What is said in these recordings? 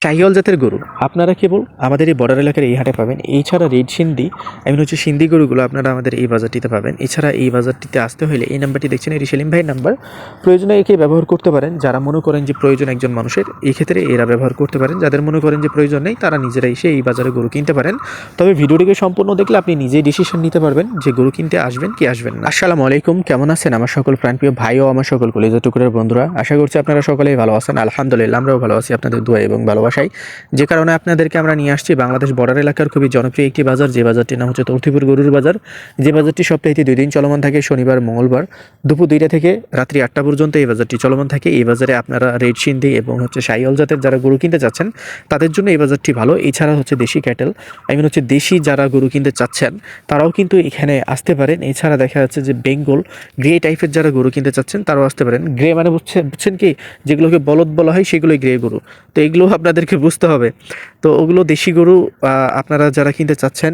শাহিওয়াল জাতের গরু আপনারা কেবল আমাদের এই বর্ডার এলাকার এই হাটে পাবেন। এছাড়া রেড সিন্ধি সিন্ধি গরুগুলো আপনারা আমাদের এই বাজারটিতে পাবেন। এছাড়া এই বাজারটিতে আসতে হলে এই নাম্বারটি দেখছেন, এটি সেলিম ভাইয়ের নাম্বার। প্রয়োজনে একে ব্যবহার করতে পারেন। যারা মনে করেন যে প্রয়োজন একজন মানুষের, এই ক্ষেত্রে এরা ব্যবহার করতে পারেন। যাদের মনে করেন যে প্রয়োজন নেই, তারা নিজেরা এসে এই বাজারে গরু কিনতে পারেন। তবে ভিডিওটিকে সম্পূর্ণ দেখলে আপনি নিজেই ডিসিশন নিতে পারবেন যে গরু কিনতে আসবেন কি আসবেন না। আসসালামু আলাইকুম, কেমন আছেন আমার সকল প্রাণপ্রিয় ভাই ও আমার সকল কলেজের টুকরের বন্ধুরা? আশা করছি আপনারা সকলেই ভালো আছেন। আলহামদুলিল্লাহ, আমরাও ভালো আছি আপনাদের দোয়া এবং ভালোবাসায়। যে কারণে আপনাদেরকে আমরা নিয়ে আসছি বাংলাদেশ বর্ডার এলাকার খুবই জনপ্রিয় একটি বাজার, যে বাজারটির নাম হচ্ছে তর্তিপুর গরুর বাজার। যে বাজারটি সপ্তাহে 2 দিন চলমান থাকে, শনিবার মঙ্গলবার দুপুর 2টা থেকে রাত্রি 8টা পর্যন্ত এই বাজারটি চলমান থাকে। এই বাজারে আপনারা রেড সিন্ধি এবং শাহিওয়াল জাতের যারা গরু কিনতে চাচ্ছেন তাদের জন্য এই বাজারটি ভালো। এছাড়া দেশি ক্যাটেল দেশি যারা গরু কিনতে চাচ্ছেন তারাও কিন্তু এখানে আসতে পারেন। এছাড়া দেখা যাচ্ছে যে বেঙ্গল গ্রে টাইপের যারা গরু কিনতে চাচ্ছেন তারাও আসতে পারেন। গ্রে মানে বুঝছেন কি, যেগুলোকে বলদ বলা হয় সেগুলোই গ্রে গরু। তো এগুলো আপনাদেরকে বুঝতে হবে। তো ওগুলো দেশি গরু আপনারা যারা কিনতে চাচ্ছেন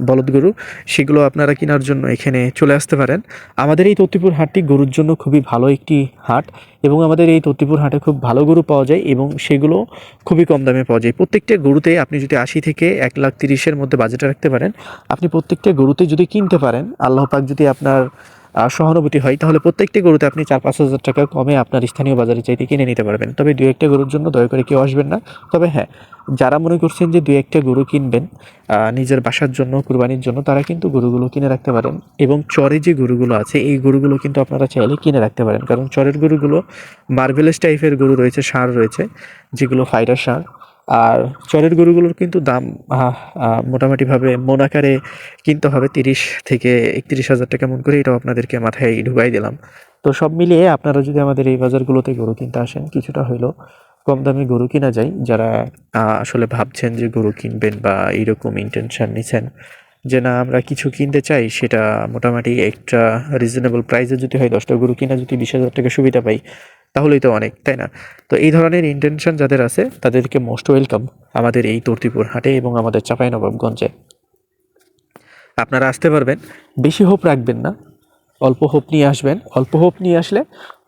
বলদ গরু, সেগুলো আপনারা কেনার জন্য এখানে চলে আসতে পারেন। আমাদের এই তত্তিপুর হাটটি গরুর জন্য খুবই ভালো একটি হাট, এবং আমাদের এই তত্তিপুর হাটে খুব ভালো গরু পাওয়া যায় এবং সেগুলো খুবই কম দামে পাওয়া যায়। প্রত্যেকটা গরুতে আপনি যদি 80 থেকে 1,30,000 মধ্যে বাজেট রাখতে পারেন, আপনি প্রত্যেকটা গরুতে যদি কিনতে পারেন, আল্লাহ পাক যদি আপনার সহানুভূতি হয়, তাহলে প্রত্যেকটা গরুতে আপনি 4-5 হাজার টাকা কমে আপনার স্থানীয় বাজারে চাইতে কিনে নিতে পারবেন। তবে 2-1টা গরুর জন্য দয়া করে কেউ আসবেন না। তবে হ্যাঁ, যারা মনে করছেন যে 2-1টা গরু কিনবেন নিজের বাসার জন্য, কুরবানির জন্য, তারা কিন্তু গরুগুলো কিনে রাখতে পারেন। এবং চরে যে গরুগুলো আছে এই গরুগুলো কিন্তু আপনারা চাইলে কিনে রাখতে পারেন, কারণ চরের গরুগুলো মার্ভেলাস টাইপের গরু রয়েছে, ষাঁড় রয়েছে, যেগুলো ফাইটার ষাঁড়। আর চরের গরুগুলোর কিন্তু দাম মোটামুটিভাবে মন আকারে কিনতে হবে 30 থেকে 31 হাজার টাকা মন করে। এটাও আপনাদেরকে মাথায় ঢুকাই দিলাম। তো সব মিলিয়ে আপনারা যদি আমাদের এই বাজারগুলোতে গরু কিনতে আসেন, কিছুটা হইলেও কম দামে গরু কিনা যায়। যারা আসলে ভাবছেন যে গরু কিনবেন বা এইরকম ইন্টেনশন নিচ্ছেন যে না আমরা কিছু কিনতে চাই, সেটা মোটামুটি একটা রিজনেবল প্রাইসে যদি হয়, 10টা গরু কিনা যদি 20 হাজার টাকা সুবিধা পাই, তাহলেই তো অনেক, তাই না? তো এই ধরনের ইন্টেনশন যাদের আছে তাদেরকে মোস্ট ওয়েলকাম আমাদের এই তর্তিপুর হাটে এবং আমাদের চাঁপাইনবাবগঞ্জে। আপনারা আসতে পারবেন। বেশি হোপ রাখবেন না, অল্প হোপ নিয়ে আসবেন। অল্প হোপ নিয়ে আসলে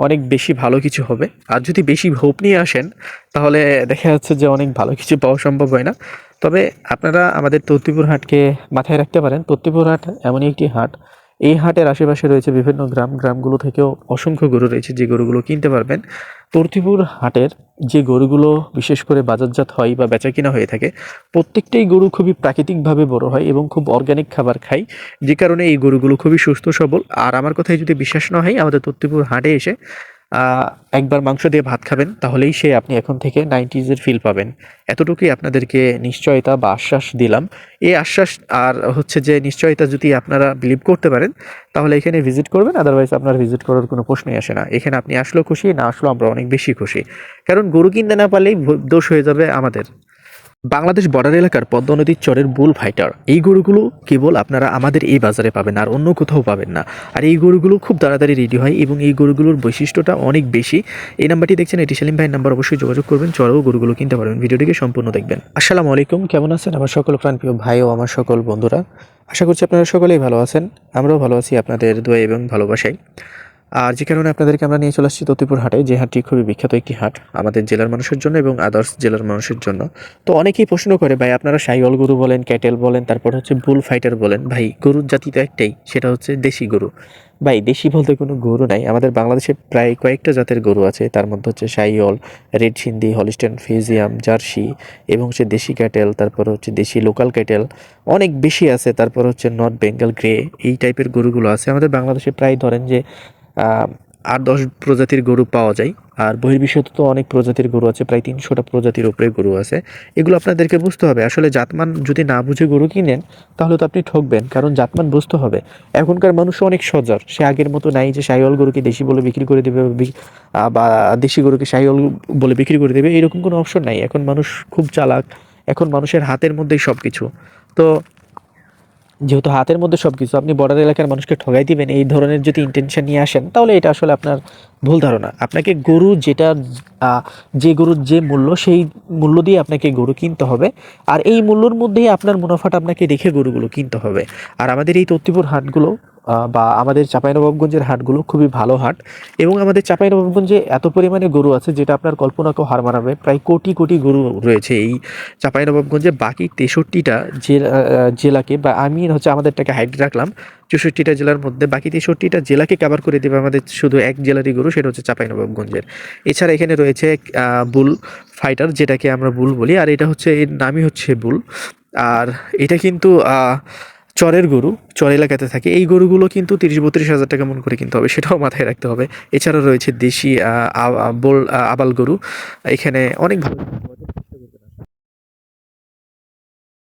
অনেক বেশি ভালো কিছু হবে। আর যদি বেশি হোপ নিয়ে আসেন, তাহলে দেখা যাচ্ছে যে অনেক ভালো কিছু পাওয়া সম্ভব হয় না। তবে আপনারা আমাদের তর্তিপুর হাটকে মাথায় রাখতে পারেন। তর্তিপুর হাট এমনই একটি হাট, এই হাটের আশেপাশে রয়েছে বিভিন্ন গ্রামগুলো থেকেও অসংখ্য গরু রয়েছে, যে গরুগুলো কিনতে পারবেন। তর্তিপুর হাটের যে গরুগুলো বিশেষ করে বাজারজাত হয় বা বেচা কিনা হয়ে থাকে, প্রত্যেকটাই গরু খুবই প্রাকৃতিকভাবে বড় হয় এবং খুব অর্গানিক খাবার খায়, যে কারণে এই গরুগুলো খুবই সুস্থ সবল। আর আমার কথায় যদি বিশ্বাস না হয়, আমাদের তত্ত্বপুর হাটে এসে একবার মাংস দিয়ে ভাত খাবেন, তাহলেই আপনি এখন থেকে 90s-এর ফিল পাবেন। এতটুকুই আপনাদেরকে নিশ্চয়তা বা আশ্বাস দিলাম। এই আশ্বাস আর যে নিশ্চয়তা যদি আপনারা বিলিভ করতে পারেন, তাহলে এখানে ভিজিট করবেন। আদারওয়াইজ আপনার ভিজিট করার কোনো প্রশ্নই আসে না। এখানে আপনি আসলেও খুশি, না আসলেও আমরা অনেক বেশি খুশি, কারণ গরু কিনতে না পারলেই দোষ হয়ে যাবে আমাদের। বাংলাদেশ বর্ডার এলাকার পদ্মা নদীর চরের বুল ফাইটার এই গরুগুলো কেবল আপনারা আমাদের এই বাজারে পাবেন, আর অন্য কোথাও পাবেন না। আর এই গরুগুলো খুব তাড়াতাড়ি রেডি হয় এবং এই গরুগুলোর বৈশিষ্ট্যটা অনেক বেশি। এই নাম্বারটি দেখছেন, এটি সেলিম ভাইয়ের নাম্বার। অবশ্যই যোগাযোগ করবেন, চরেও গরুগুলো কিনতে পারবেন। ভিডিওটিকে সম্পূর্ণ দেখবেন। আসসালামু আলাইকুম, কেমন আছেন আমার সকল প্রাণপ্রিয় ভাই ও আমার সকল বন্ধুরা? আশা করছি আপনারা সকলেই ভালো আছেন। আমরাও ভালো আছি আপনাদের দোয়া এবং ভালোবাসায়। আর যে কারণে আপনাদেরকে আমরা নিয়ে চলে আসছি তত্তিপুর হাটে, যে হাটটি খুবই বিখ্যাত একটি হাট আমাদের জেলার মানুষের জন্য এবং আদার্স জেলার মানুষের জন্য। তো অনেকেই প্রশ্ন করে, ভাই আপনারা শাহিওয়াল গরু বলেন, ক্যাটেল বলেন, তারপর বুল ফাইটার বলেন, ভাই গরুর জাতি তো একটাই, সেটা হচ্ছে দেশি গরু। ভাই দেশি বলতে কোনো গরু নাই। আমাদের বাংলাদেশে প্রায় কয়েকটা জাতের গরু আছে, তার মধ্যে Sahiwal, red Sindhi, Holstein Friesian, jersey, এবং দেশি ক্যাটেল, তারপর দেশি লোকাল ক্যাটেল অনেক বেশি আছে। তারপর নর্থ বেঙ্গল গ্রে, এই টাইপের গরুগুলো আছে আমাদের বাংলাদেশে। প্রায় ধরেন যে 8-10 প্রজাতির গরু পাওয়া যায়। আর বহির্বিশ্বে তো অনেক প্রজাতির গরু আছে, প্রায় 300টা প্রজাতির উপরে গরু আছে। এগুলো আপনাদেরকে বুঝতে হবে। আসলে জাতমান যদি না বুঝে গরু কিনেন, তাহলে তো আপনি ঠকবেন, কারণ জাতমান বুঝতে হবে। এখনকার মানুষ অনেক সজাগ, সে আগের মতো নাই যে শাহিওয়াল গরুকে দেশি বলে বিক্রি করে দেবে বা দেশি গরুকে শাহিওয়াল বলে বিক্রি করে দেবে, এরকম কোনো অপশন নাই। এখন মানুষ খুব চালাক, এখন মানুষের হাতের মধ্যেই সব কিছু। তো যেহেতু হাতের মধ্যে সব কিছু, আপনি বর্ডার এলাকার মানুষকে ঠগাই দিবেন, এই ধরনের যদি ইন্টেনশন নিয়ে আসেন, তাহলে এটা আসলে আপনার ভুল ধারণা। আপনাকে গরু যেটা যে গরুর যে মূল্য, সেই মূল্য দিয়ে আপনাকে গরু কিনতে হবে। আর এই মূল্যর মধ্যেই আপনার মুনাফাটা আপনাকে রেখে গরুগুলো কিনতে হবে। আর আমাদের এই তত্ত্বপুর হাটগুলো বা আমাদের চাঁপাইনবাবগঞ্জের হাটগুলো খুবই ভালো হাট এবং আমাদের চাঁপাইনবাবগঞ্জে এত পরিমাণে গরু আছে যেটা আপনার কল্পনাকেও হার মানাবে। প্রায় কোটি কোটি গরু রয়েছে এই চাঁপাইনবাবগঞ্জে। বাকি 63টা জেলাকে, বা আমি হচ্ছে আমাদেরটাকে হাইড রাখলাম 64টা জেলার মধ্যে, বাকি 63টা জেলাকে কভার করে দেবে আমাদের শুধু এক জেলারই গরু, সেটা হচ্ছে চাঁপাইনবাবগঞ্জের। এছাড়া এখানে রয়েছে বুল ফাইটার, যেটাকে আমরা বুল বলি, আর এটা হচ্ছে, এর নামই হচ্ছে বুল। আর এটা কিন্তু চরের গরু, চর এলাকাতে থাকে। এই গরুগুলো কিন্তু 30-32 হাজার টাকা মন করে কিনতে হবে, সেটাও মাথায় রাখতে হবে। এছাড়া রয়েছে দেশি আবাল গরু, এখানে অনেক ভালো